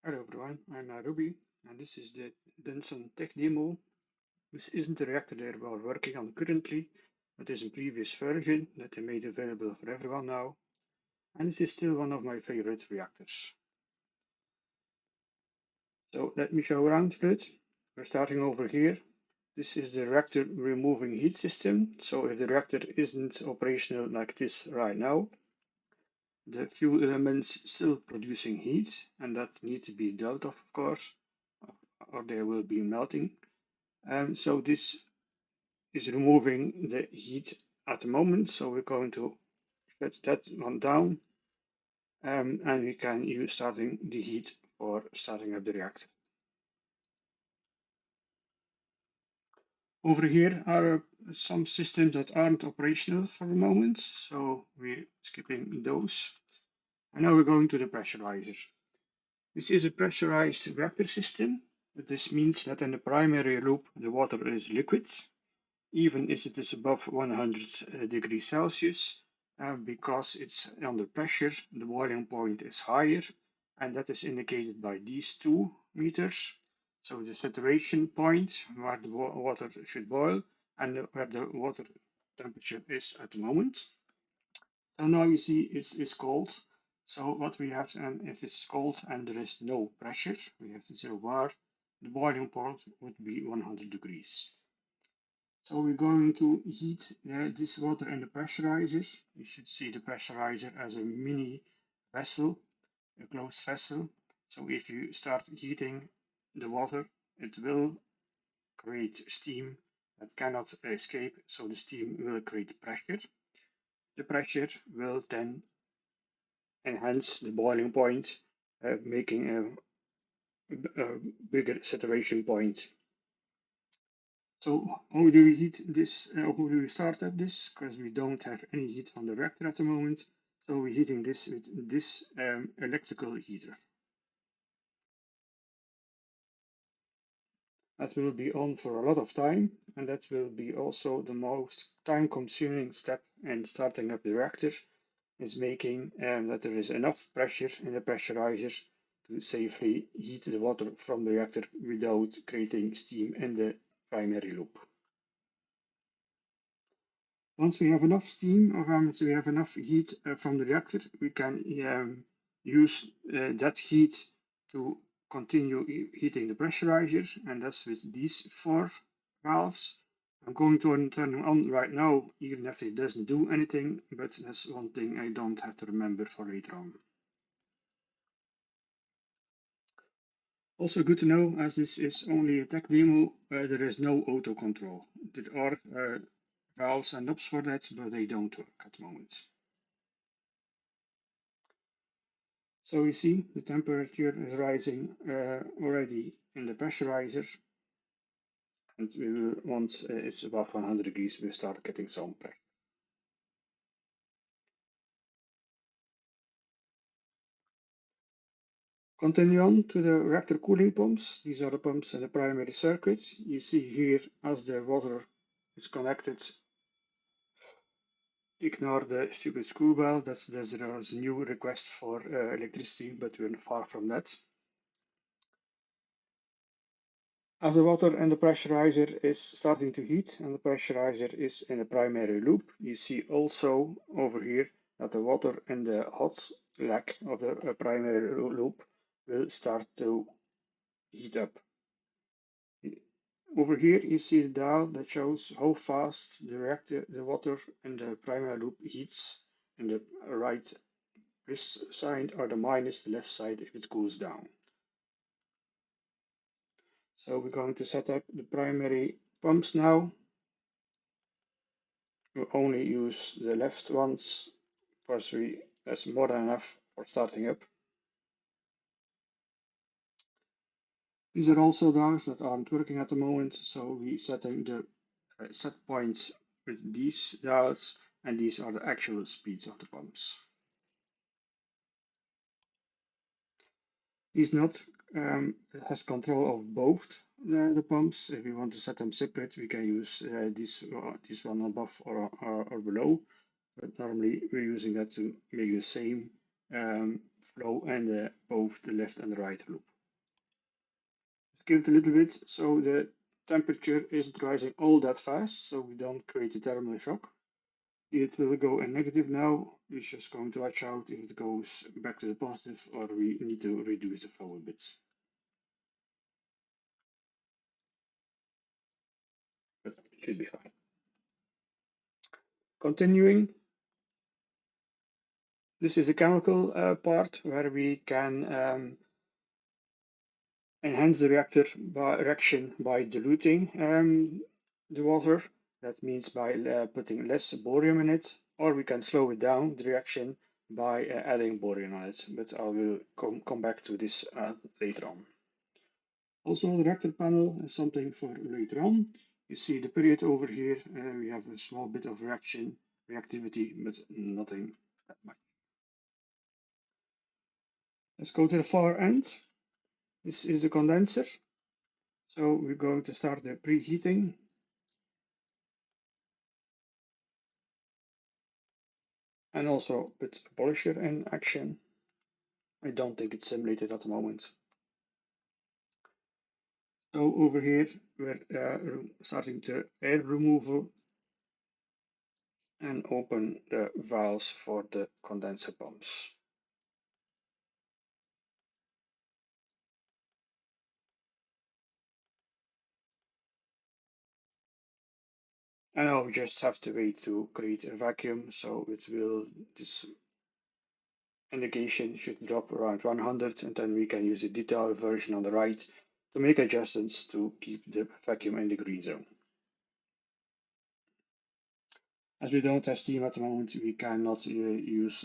Hello everyone, I'm Ruby, and this is the Dunscom Tech demo. This isn't the reactor that we're working on currently, but is a previous version that they made available for everyone now, and this is still one of my favorite reactors. So let me show around a bit. We're starting over here. This is the reactor removing heat system, so if the reactor isn't operational like this right now, the fuel elements still producing heat, and that needs to be dealt with, of course, or they will be melting. So this is removing the heat at the moment. So we're going to shut that one down, and we can use starting the heat for starting up the reactor. Over here are some systems that aren't operational for the moment, so we're skipping those. And now we're going to the pressurizer. This is a pressurized reactor system, but this means that in the primary loop the water is liquid, even if it is above 100 degrees Celsius, because it's under pressure, the boiling point is higher, and that is indicated by these 2 meters. So the saturation point where the water should boil and where the water temperature is at the moment. So now you see it's cold. So what we have, and if it's cold and there is no pressure, we have 0 bar, the boiling point would be 100 degrees. So we're going to heat this water in the pressurizer. You should see the pressurizer as a mini vessel, a closed vessel. So if you start heating the water, it will create steam that cannot escape. So the steam will create pressure. The pressure will then enhance the boiling point, making a bigger saturation point. So how do we heat this? How do we start up this? Because we don't have any heat on the reactor at the moment. So we're heating this with this electrical heater. That will be on for a lot of time, and that will be also the most time-consuming step in starting up the reactor, is making that there is enough pressure in the pressurizer to safely heat the water from the reactor without creating steam in the primary loop. Once we have enough steam, or once we have enough heat from the reactor, we can use that heat to continue heating the pressurizer, and that's with these 4 valves. I'm going to turn them on right now, even if it doesn't do anything, but that's one thing I don't have to remember for later on. Also good to know, as this is only a tech demo, there is no auto control. There are valves and knobs for that, but they don't work at the moment. So we see the temperature is rising already in the pressurizer, and we will, once it's above 100 degrees, we start getting some pressure. Continue on to the reactor cooling pumps. These are the pumps in the primary circuit. You see here, as the water is connected, ignore the stupid screw bell. There's a new request for electricity, but we're far from that. As the water in the pressurizer is starting to heat and the pressurizer is in a primary loop, you see also over here that the water in the hot leg of the primary loop will start to heat up. Over here you see the dial that shows how fast the water in the primary loop heats, in the right plus side or the minus the left side if it cools down. So we're going to set up the primary pumps now. We only use the left ones because that's more than enough for starting up. These are also dials that aren't working at the moment, so we're setting the set points with these dials, and these are the actual speeds of the pumps. This node has control of both the pumps. If we want to set them separate, we can use this one above or below. But normally we're using that to make the same flow in both the left and the right loop. give it a little bit so the temperature isn't rising all that fast, so we don't create a thermal shock. It will go in negative now. We're just going to watch out if it goes back to the positive or we need to reduce the flow a bit. But it should be fine. Continuing, this is the chemical part where we can enhance the reaction by diluting the water. That means by putting less borium in it, or we can slow it down, the reaction, by adding borium on it. But I will come back to this later on. Also, the reactor panel is something for later on. You see the period over here. We have a small bit of reactivity, but nothing that much. Let's go to the far end. This is the condenser. So we're going to start the preheating. And also put the polisher in action. I don't think it's simulated at the moment. So over here, we're starting the air removal and open the valves for the condenser pumps. And now we just have to wait to create a vacuum, so this indication should drop around 100, and then we can use the detailed version on the right to make adjustments to keep the vacuum in the green zone. As we don't have steam at the moment, we cannot use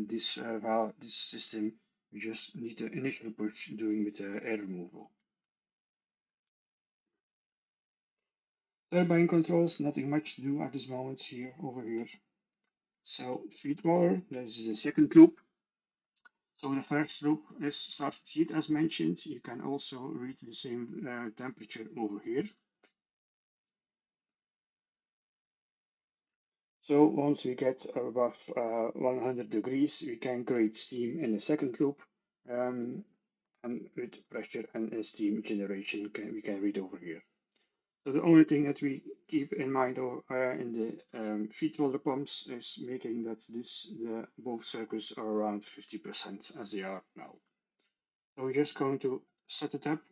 this system. We just need the initial push doing with the air removal. Turbine controls, nothing much to do at this moment over here. So feed water, this is the second loop. So the first loop is started heat as mentioned. You can also read the same temperature over here. So once we get above 100 degrees, we can create steam in the second loop. And with pressure and steam generation, we can read over here. So the only thing that we keep in mind in the feed water pumps is making that both circuits are around 50% as they are now. So we're just going to set it up,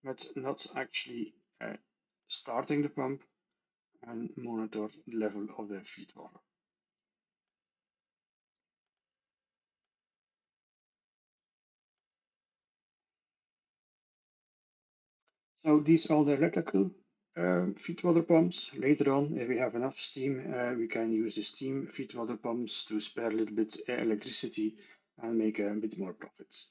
but not actually starting the pump, and monitor the level of the feed water. So these are the electrical feed water pumps. Later on, if we have enough steam, we can use the steam feed water pumps to spare a little bit electricity and make a bit more profits.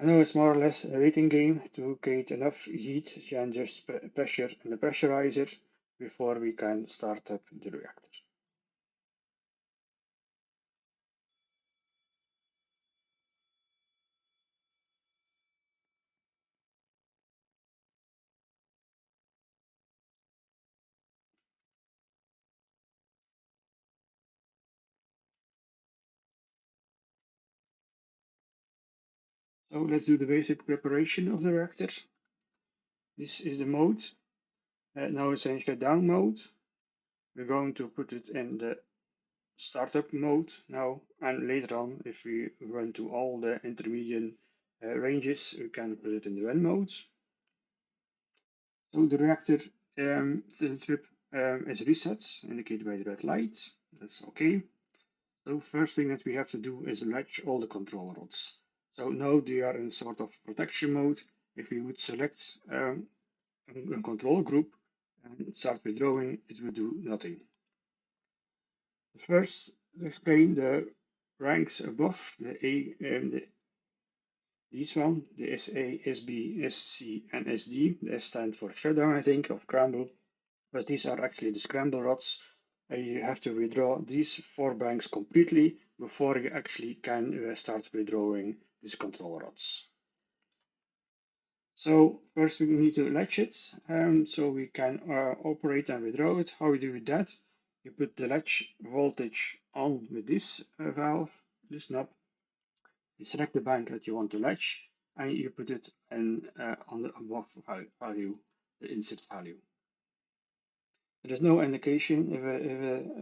I know it's more or less a waiting game to create enough heat and just pressure in the pressurizer before we can start up the reactor. So let's do the basic preparation of the reactor. This is the mode. Now it's in shutdown mode. We're going to put it in the startup mode now, and later on, if we run to all the intermediate ranges, we can put it in the run mode. So the reactor fill trip is reset, indicated by the red light. That's okay. So first thing that we have to do is latch all the control rods. So now they are in sort of protection mode. If we would select a control group and start withdrawing, it will do nothing. First, explain the ranks above the A and these one, the SA, SB, SC, and SD. The S stands for shutdown, I think, or scramble, but these are actually the scramble rods. You have to withdraw these 4 banks completely before you actually can start withdrawing these control rods. So first we need to latch it so we can operate and withdraw it. How we do that? You put the latch voltage on with this valve, this knob. You select the bank that you want to latch, and you put it in, on the above value, the insert value. There is no indication if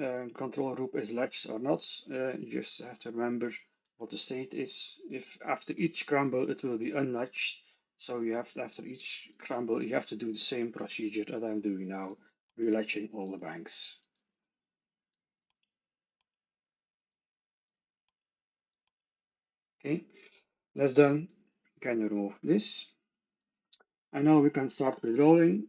a control group is latched or not. You just have to remember what the state is. If after each scramble it will be unlatched, so you have to, after each scramble you have to do the same procedure that I'm doing now, relatching all the banks. Okay, that's done. You can remove this, and now we can start withdrawing.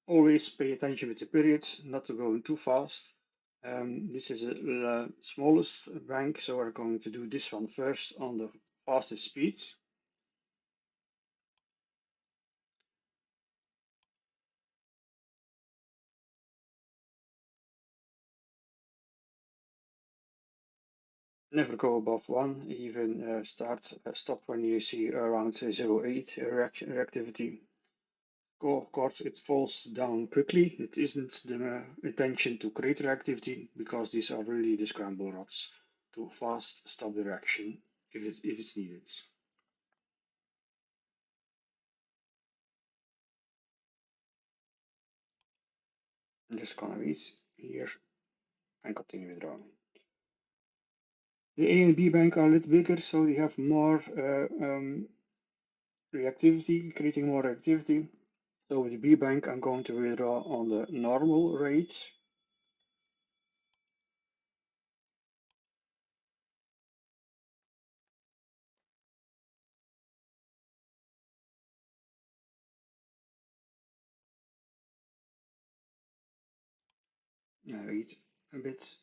Always pay attention with the period, not to go too fast. This is the smallest bank, so we're going to do this one first on the fastest speed. Never go above 1, even stop when you see around 0.8 reactivity. Of course, it falls down quickly. It isn't the intention to create reactivity because these are really the scramble rods to fast stop the reaction if it's needed. I'm just gonna read here and continue withdrawing. The A and B bank are a little bigger, so you have more reactivity, creating more reactivity. So with the B bank, I'm going to withdraw on the normal rate. Wait a bit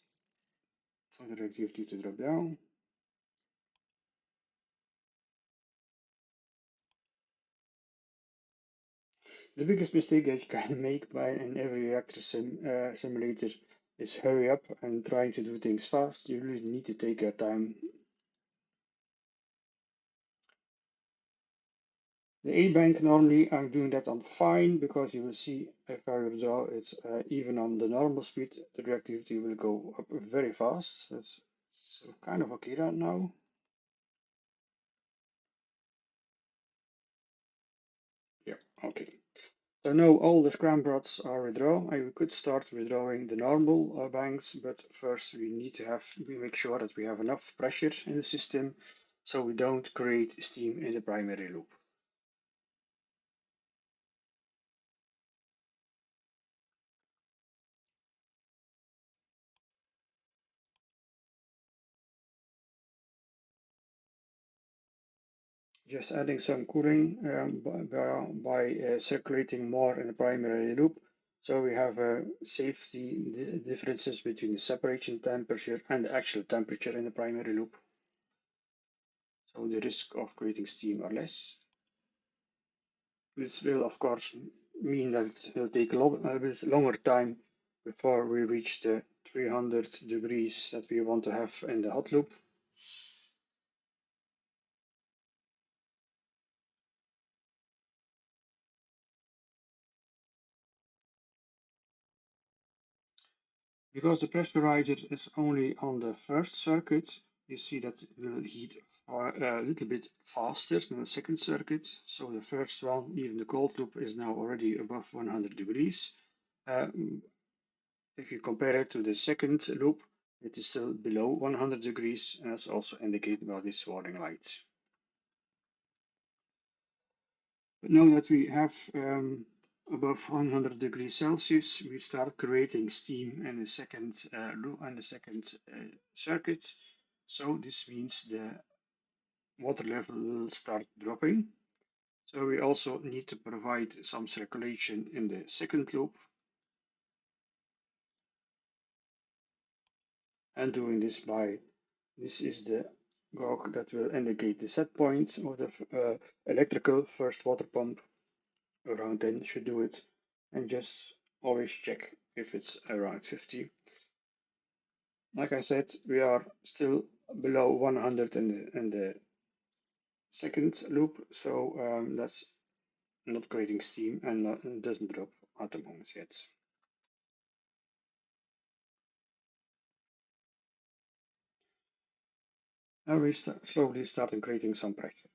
for the reactivity to drop down. The biggest mistake that you can make by in every reactor simulator is hurry up and trying to do things fast. You really need to take your time. The A bank, normally I'm doing that on fine because you will see if I withdraw it even on the normal speed, the reactivity will go up very fast. That's kind of okay right now. Yeah, okay. So now all the scram rods are withdrawn. I could start withdrawing the normal banks, but first we need to we make sure that we have enough pressure in the system so we don't create steam in the primary loop. Just adding some cooling by circulating more in the primary loop. So we have safety differences between the separation temperature and the actual temperature in the primary loop. So the risk of creating steam are less. This will, of course, mean that it will take a bit longer time before we reach the 300 degrees that we want to have in the hot loop. Because the pressurizer is only on the first circuit, you see that it will heat a little bit faster than the second circuit. So the first one, even the cold loop, is now already above 100 degrees. If you compare it to the second loop, it is still below 100 degrees, as also indicated by this warning light. But now that we have above 100 degrees Celsius, we start creating steam in the second loop and the second circuit. So this means the water level will start dropping. So we also need to provide some circulation in the second loop. And doing this this is the gauge that will indicate the set point of the electrical first water pump. Around 10 should do it, and just always check if it's around 50. Like I said, we are still below 100 in the second loop, so that's not creating steam and doesn't drop at the moment yet. and we slowly started creating some pressure.